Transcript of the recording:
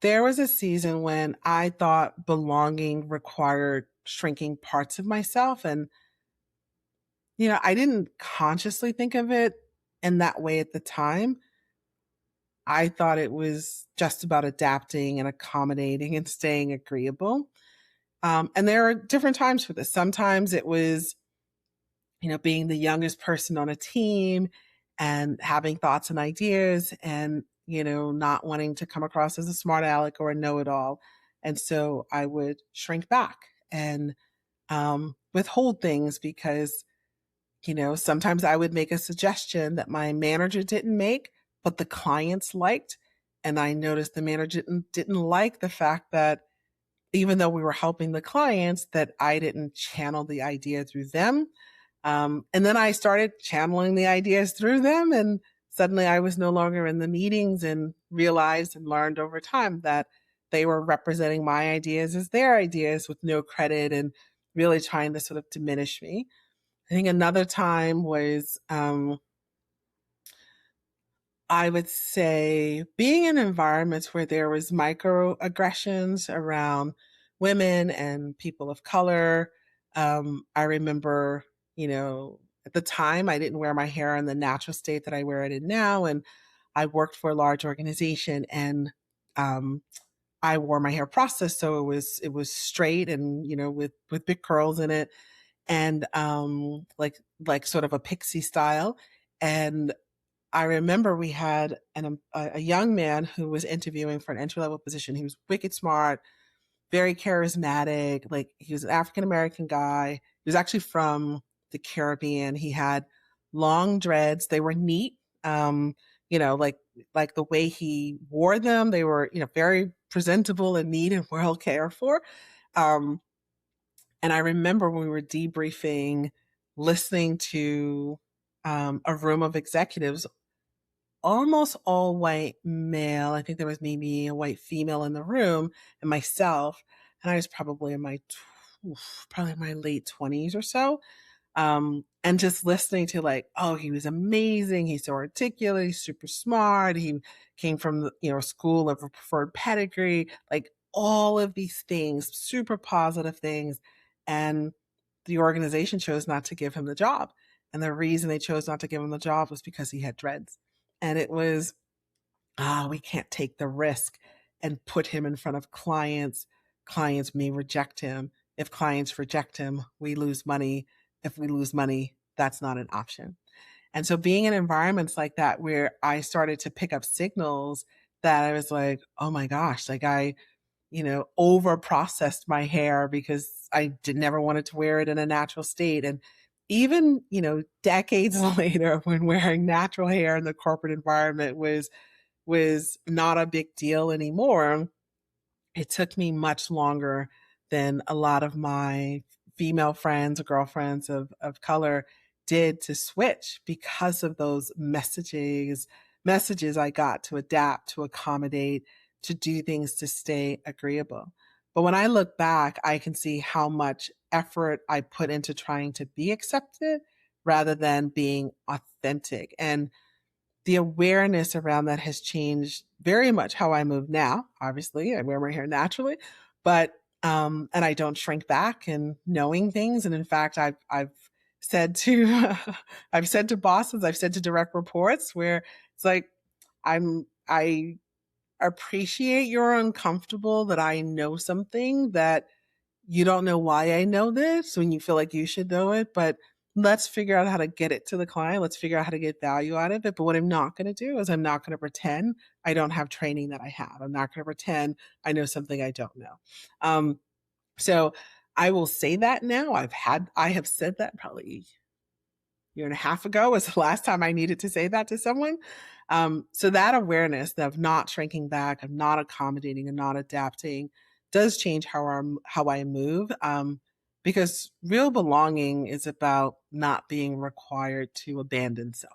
There was a season when I thought belonging required shrinking parts of myself. And, I didn't consciously think of it in that way at the time. I thought it was just about adapting and accommodating and staying agreeable. And there are different times for this. Sometimes it was, being the youngest person on a team and having thoughts and ideas and, not wanting to come across as a smart aleck or a know it all. And so I would shrink back and withhold things because, sometimes I would make a suggestion that my manager didn't make, but the clients liked. And I noticed the manager didn't like the fact that even though we were helping the clients, that I didn't channel the idea through them. And then I started channeling the ideas through them. And suddenly I was no longer in the meetings and realized and learned over time that they were representing my ideas as their ideas with no credit and really trying to sort of diminish me. I think another time was, I would say being in environments where there was microaggressions around women and people of color. I remember, at the time I didn't wear my hair in the natural state that I wear it in now. And I worked for a large organization and, I wore my hair processed. So it was straight and, with big curls in it and, like sort of a pixie style. And I remember we had a young man who was interviewing for an entry level position. He was wicked smart, very charismatic. Like he was an African American guy. He was actually from the Caribbean. He had long dreads. They were neat. Like the way he wore them, they were, very presentable and neat and well cared for. Um, and I remember when we were debriefing, listening to a room of executives almost all white male. I think there was maybe a white female in the room and myself. And I was probably probably in my late 20s or so. And just listening to like, oh, he was amazing. He's so articulate. He's super smart. He came from, a school of a preferred pedigree, like all of these things, super positive things. And the organization chose not to give him the job. And the reason they chose not to give him the job was because he had dreads. And it was, we can't take the risk and put him in front of clients. Clients may reject him. If clients reject him, we lose money. If we lose money, that's not an option. And so being in environments like that, where I started to pick up signals that I was like, oh my gosh, like I, over processed my hair because I never wanted to wear it in a natural state. And even, decades later, when wearing natural hair in the corporate environment was not a big deal anymore, it took me much longer than a lot of my female friends or girlfriends of color did to switch because of those messages I got to adapt, to accommodate, to do things to stay agreeable. But when I look back, I can see how much effort I put into trying to be accepted rather than being authentic. And the awareness around that has changed very much how I move now. Obviously, I wear my hair naturally, but and I don't shrink back in knowing things. And in fact, I've said to I've said to bosses, I've said to direct reports where it's like I appreciate you're uncomfortable that I know something that you don't know why I know this when you feel like you should know it, but let's figure out how to get it to the client. Let's figure out how to get value out of it. But what I'm not going to do is I'm not going to pretend I don't have training that I have. I'm not going to pretend I know something I don't know. So I will say that now. I have said that probably a year and a half ago was the last time I needed to say that to someone. So that awareness of not shrinking back, of not accommodating and not adapting does change how I move. Because real belonging is about not being required to abandon self.